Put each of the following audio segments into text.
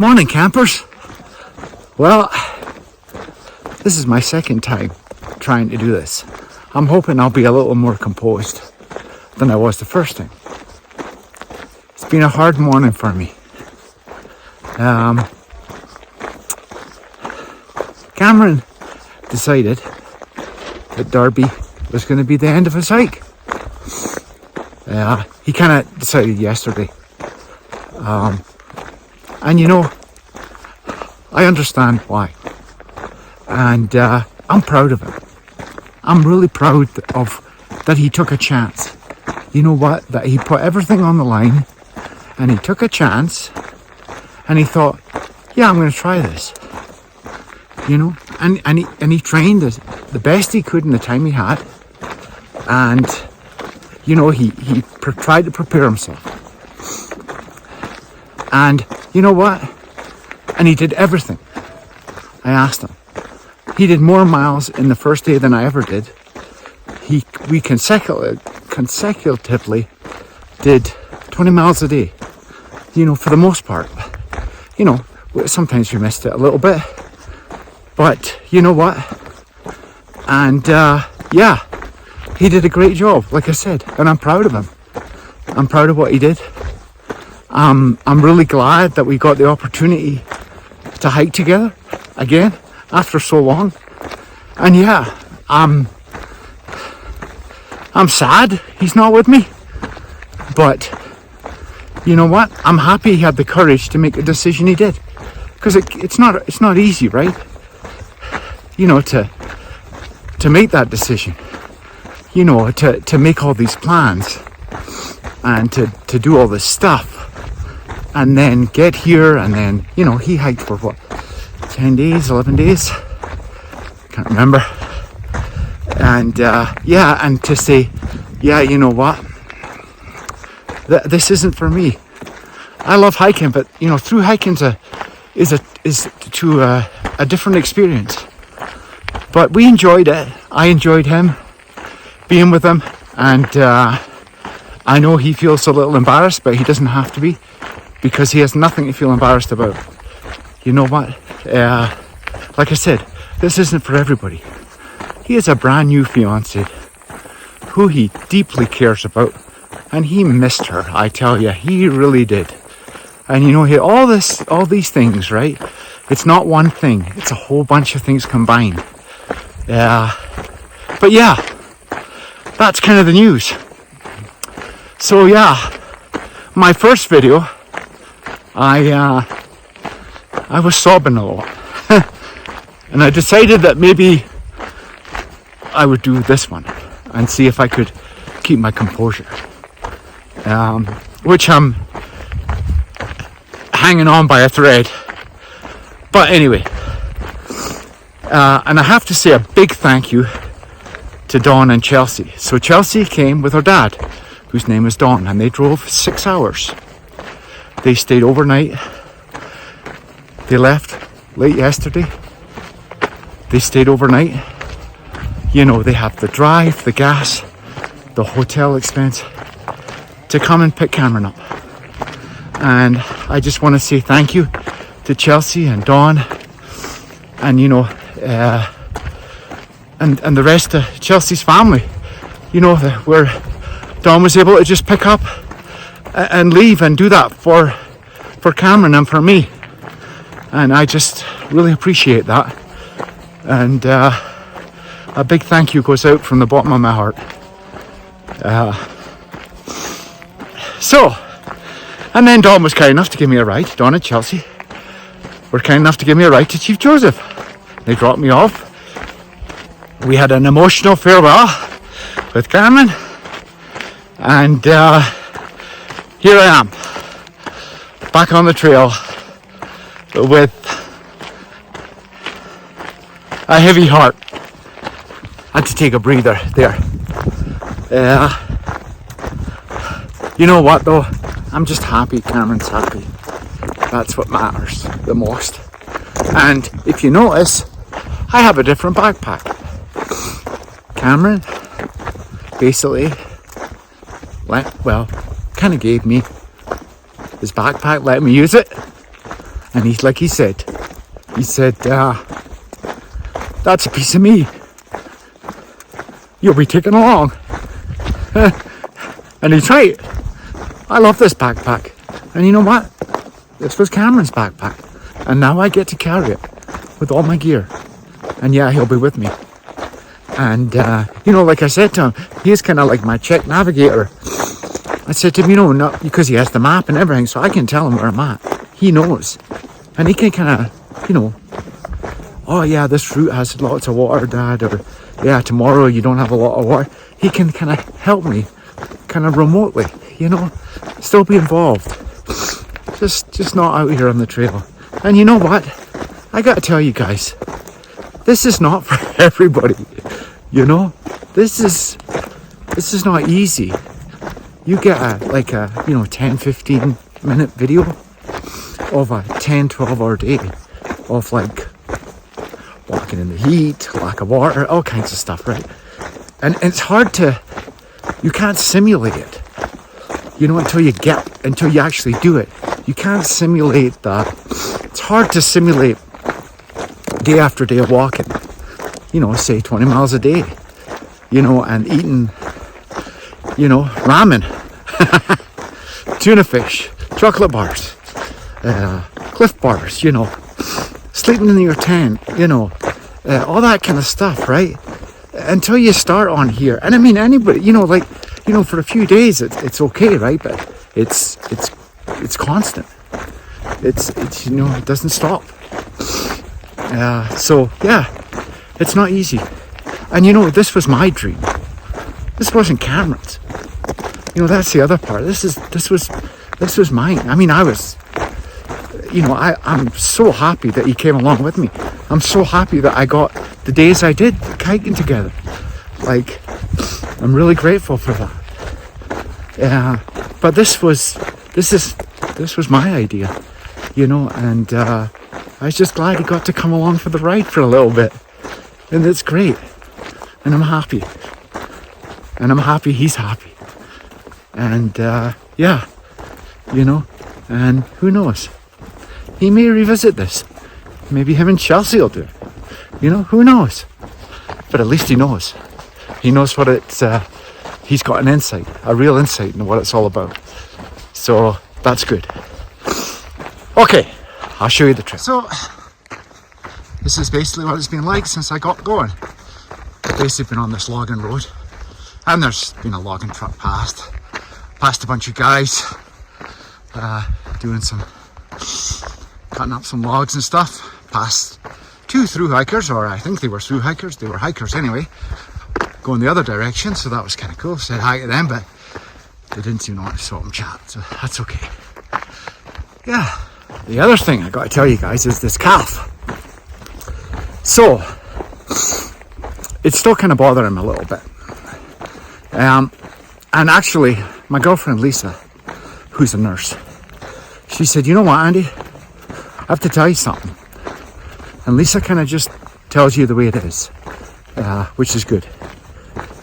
Morning, campers. Well, this is my second time trying to do this. I'm hoping I'll be a little more composed than I was the first time. It's been a hard morning for me. Cameron decided that Derby was going to be the end of his hike. He kind of decided yesterday. And you know, I understand why. And I'm proud of him. I'm really proud of that he took a chance. You know what? That he put everything on the line and he took a chance and he thought, yeah, I'm going to try this. You know, and he trained the best he could in the time he had. And, you know, he tried to prepare himself. And you know what? And he did everything I asked him. He did more miles in the first day than I ever did. We consecutively did 20 miles a day, you know, for the most part. You know, sometimes we missed it a little bit, but you know what? And yeah, he did a great job, like I said, and I'm proud of him. I'm proud of what he did. I'm really glad that we got the opportunity to hike together again after so long. And yeah, I'm sad he's not with me, but you know what? I'm happy he had the courage to make the decision he did, because it's not easy, right? You know, to make that decision. You know, to make all these plans and to do all this stuff. And then get here, and then, you know, he hiked for what, 10 days, 11 days? Can't remember. And yeah, and to say, yeah, you know what? This isn't for me. I love hiking, but, you know, through hiking is a different experience. But we enjoyed it. I enjoyed him, being with him, and I know he feels a little embarrassed, but he doesn't have to be, because he has nothing to feel embarrassed about. You know what? Like I said, this isn't for everybody. He has a brand new fiancée who he deeply cares about, and he missed her. I tell you, he really did. And you know, all these things, right? It's not one thing. It's a whole bunch of things combined. But yeah, that's kind of the news. So yeah, my first video, I was sobbing a lot. And I decided that maybe I would do this one and see if I could keep my composure. Which I'm hanging on by a thread. But anyway, and I have to say a big thank you to Dawn and Chelsea. So Chelsea came with her dad, whose name is Dawn, and they drove 6 hours. They stayed overnight. They left late yesterday. They stayed overnight. You know, they have the drive, the gas, the hotel expense to come and pick Cameron up. And I just want to say thank you to Chelsea and Dawn, and you know, and the rest of Chelsea's family. You know, where Dawn was able to just pick up and leave and do that for Cameron and for me, and I just really appreciate that. And a big thank you goes out from the bottom of my heart. So, and then Dawn was kind enough to give me a ride. Dawn and Chelsea were kind enough to give me a ride to Chief Joseph. They dropped me off. We had an emotional farewell with Cameron, and here I am, back on the trail with a heavy heart. Had to take a breather there. You know what though? I'm just happy Cameron's happy. That's what matters the most. And if you notice, I have a different backpack. Cameron basically kind of gave me his backpack, let me use it, And he said, that's a piece of me. You'll be taken along. And he's right. I love this backpack. And you know what? This was Cameron's backpack. And now I get to carry it with all my gear. And yeah, he'll be with me. And, like I said to him, he's kind of like my Czech navigator. I said to him, not because he has the map and everything, so I can tell him where I'm at. He knows. And he can kind of, oh yeah, this route has lots of water, Dad. Or, yeah, tomorrow you don't have a lot of water. He can kind of help me, kind of remotely, still be involved. Just not out here on the trail. And you know what? I got to tell you guys, this is not for everybody. This is not easy. You get a 10-15 minute video of a 10-12 hour day of walking in the heat, lack of water, all kinds of stuff, right? And it's hard you can't simulate it, until you actually do it. You can't simulate that. It's hard to simulate day after day of walking, say 20 miles a day, and eating, ramen, tuna fish, chocolate bars, Cliff bars, sleeping in your tent, all that kind of stuff, right? Until you start on here. And I mean, anybody, for a few days it's okay, right? But it's constant. It's it doesn't stop. So yeah, it's not easy. And this was my dream. This wasn't Cameron's. That's the other part. This was mine. I mean, I'm so happy that he came along with me. I'm so happy that I got the days I did hiking together. I'm really grateful for that. But this was my idea, and I was just glad he got to come along for the ride for a little bit. And it's great. And I'm happy. And I'm happy he's happy. And and who knows? He may revisit this. Maybe him and Chelsea will do it. Who knows? But at least he knows. He knows what it's, he's got an insight, a real insight into what it's all about. So that's good. Okay, I'll show you the trip. So, this is basically what it's been like since I got going. I've basically been on this logging road. And there's been a logging truck past a bunch of guys doing cutting up some logs and stuff, past two through hikers, or I think they were through hikers, they were hikers anyway, going the other direction, so that was kind of cool. Said hi to them, but they didn't seem to want to stop and chat, so that's okay. Yeah, the other thing I got to tell you guys is this calf. So, it's still kind of bothering him a little bit. And actually, my girlfriend Lisa, who's a nurse, she said, you know what, Andy, I have to tell you something. And Lisa kind of just tells you the way it is, which is good.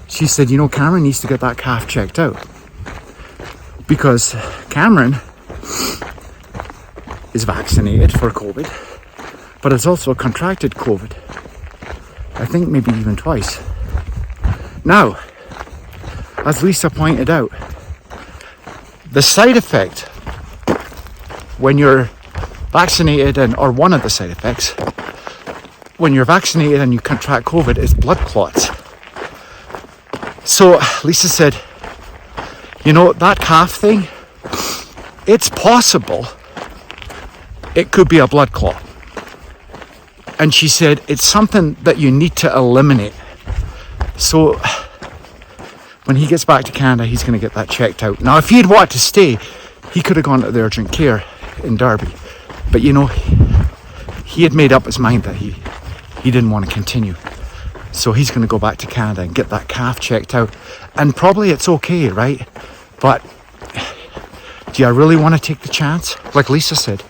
She said, Cameron needs to get that calf checked out. Because Cameron is vaccinated for COVID, but has also contracted COVID. I think maybe even twice. Now, as Lisa pointed out, the side effect when you're vaccinated, or one of the side effects, when you're vaccinated and you contract COVID, is blood clots. So Lisa said, that calf thing, it's possible it could be a blood clot. And she said, it's something that you need to eliminate. So when he gets back to Canada, he's going to get that checked out. Now, if he had wanted to stay, he could have gone to the urgent care in Derby. But he had made up his mind that he didn't want to continue. So he's going to go back to Canada and get that calf checked out. And probably it's okay, right? But do I really want to take the chance? Like Lisa said,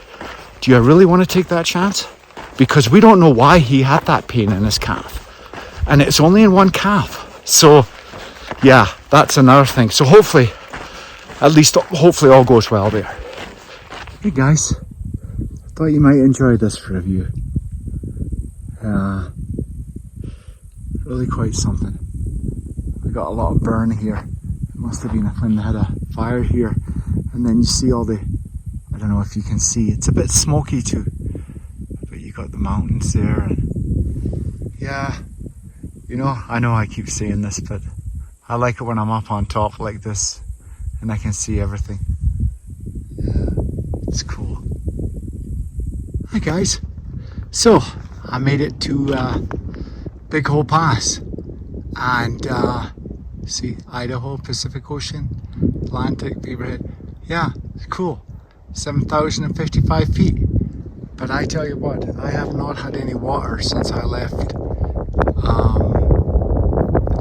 do I really want to take that chance? Because we don't know why he had that pain in his calf. And it's only in one calf. So yeah, that's another thing. So hopefully all goes well there. Hey guys, thought you might enjoy this for a view. Really quite something. We got a lot of burn here. It must have been when they had a fire here. And then you see all the, I don't know if you can see, it's a bit smoky too. But you got the mountains there and yeah, you know I keep saying this, but I like it when I'm up on top like this and I can see everything. Yeah, it's cool. Hi guys. So I made it to Big Hole Pass and see Idaho, Pacific Ocean, Atlantic, Beaverhead. Yeah, it's cool. 7,055 feet. But I tell you what, I have not had any water since I left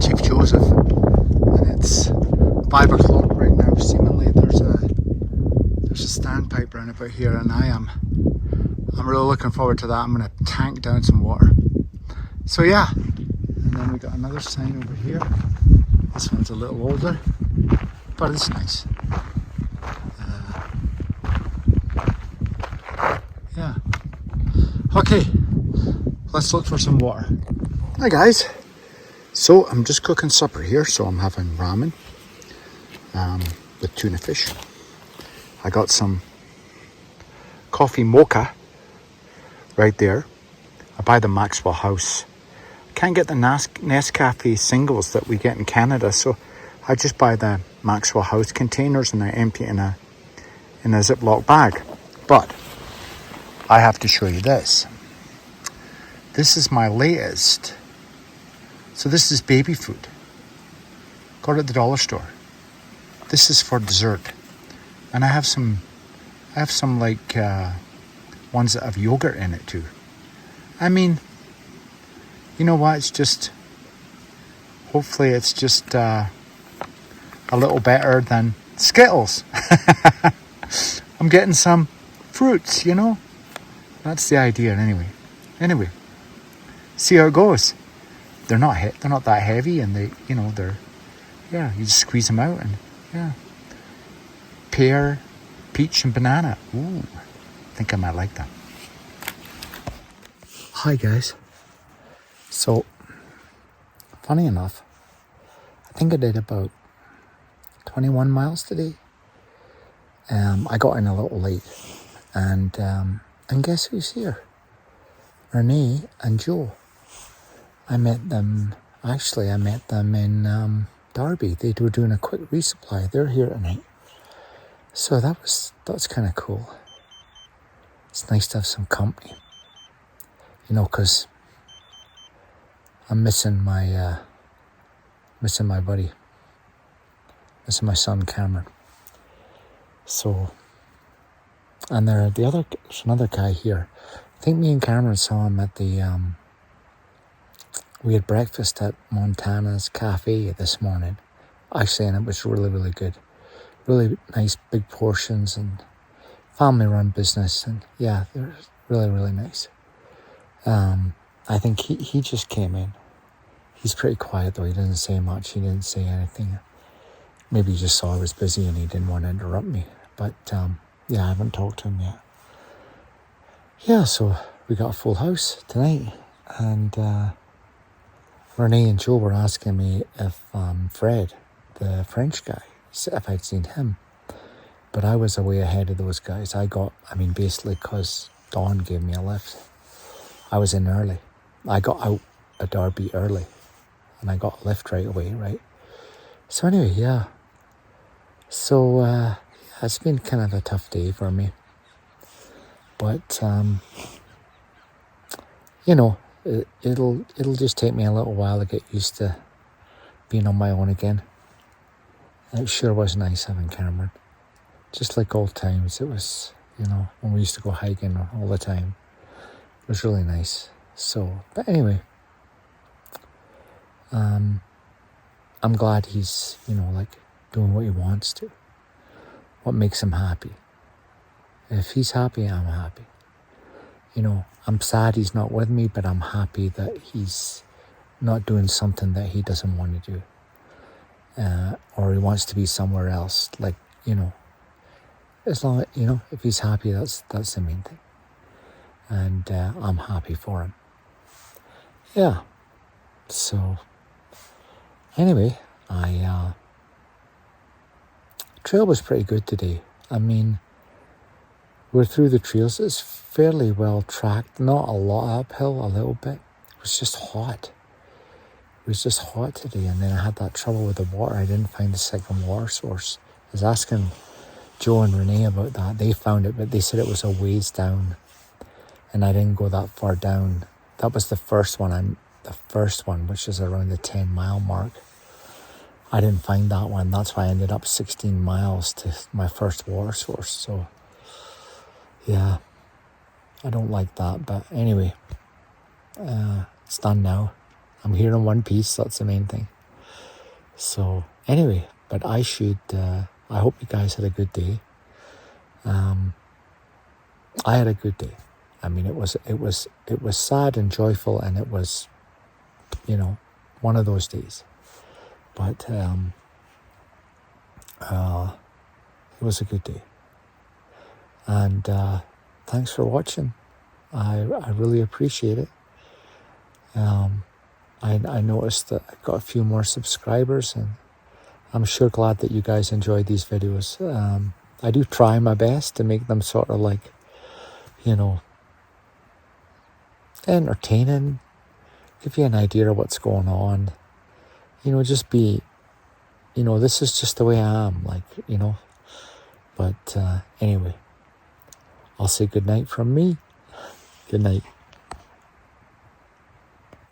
Chief Joseph. And it's 5 o'clock right now. Seemingly there's a standpipe round about here and I'm really looking forward to that. I'm going to tank down some water. So yeah, and then we got another sign over here. This one's a little older, but it's nice. Yeah. Okay, let's look for some water. Hi guys. So I'm just cooking supper here. So I'm having ramen with tuna fish. I got some coffee mocha right there. I buy the Maxwell House. Can't get the Nescafe singles that we get in Canada, so I just buy the Maxwell House containers and I empty it in a Ziploc bag. But I have to show you this. This is my latest. So this is baby food. Got it at the dollar store. This is for dessert, and I have some like ones that have yogurt in it too. I mean, you know what? It's just, hopefully it's just a little better than Skittles. I'm getting some fruits, you know? That's the idea anyway. See how it goes. They're not that heavy and they're, yeah, you just squeeze them out and yeah. Pear, peach and banana. Ooh, I think I might like that. Hi guys. So, funny enough, I think I did about 21 miles today. I got in a little late, and guess who's here? Renee and Joe. I met them in Derby. They were doing a quick resupply. They're here tonight. So that's kind of cool. It's nice to have some company, you know, because I'm missing my buddy, missing my son Cameron. So, and there's another guy here. I think me and Cameron saw him at the we had breakfast at Montana's Cafe this morning. Actually, and it was really, really good. Really nice big portions and family-run business, and yeah, they're really, really nice. I think he just came in. He's pretty quiet though. He doesn't say much. He didn't say anything. Maybe he just saw I was busy and he didn't want to interrupt me. But yeah, I haven't talked to him yet. Yeah, so we got a full house tonight, and Renee and Joe were asking me if Fred, the French guy, if I'd seen him. But I was way ahead of those guys. Basically because Dawn gave me a lift. I was in early. I got out at Derby early, and I got a lift right away, right? So anyway, yeah. So it's been kind of a tough day for me. But, you know, it'll just take me a little while to get used to being on my own again. It sure was nice having Cameron. Just like old times. It was, you know, when we used to go hiking all the time. It was really nice. So, but anyway, I'm glad he's, you know, like doing what he wants to. What makes him happy. If he's happy, I'm happy. You know, I'm sad he's not with me, but I'm happy that he's not doing something that he doesn't want to do. Or he wants to be somewhere else. Like, you know, as long as, you know, if he's happy, that's the main thing. and I'm happy for him. Yeah. So anyway, trail was pretty good today. I mean, we're through the trails. It's fairly well tracked. Not a lot uphill, a little bit. It was just hot. It was just hot today, and then I had that trouble with the water. I didn't find the second water source. I was asking Joe and Renee about that. They found it, but they said it was a ways down, and I didn't go that far down. That was the first one, which is around the 10-mile mark. I didn't find that one. That's why I ended up 16 miles to my first water source. So, yeah, I don't like that. But anyway, it's done now. I'm here in one piece. That's the main thing. So anyway, but I hope you guys had a good day. I had a good day. I mean, it was sad and joyful, and it was, one of those days. But it was a good day. And thanks for watching. I really appreciate it. I noticed that I got a few more subscribers, and I'm sure glad that you guys enjoyed these videos. I do try my best to make them sort of like, entertaining, give you an idea of what's going on. Just be, this is just the way I am, But anyway, I'll say good night from me. Good night.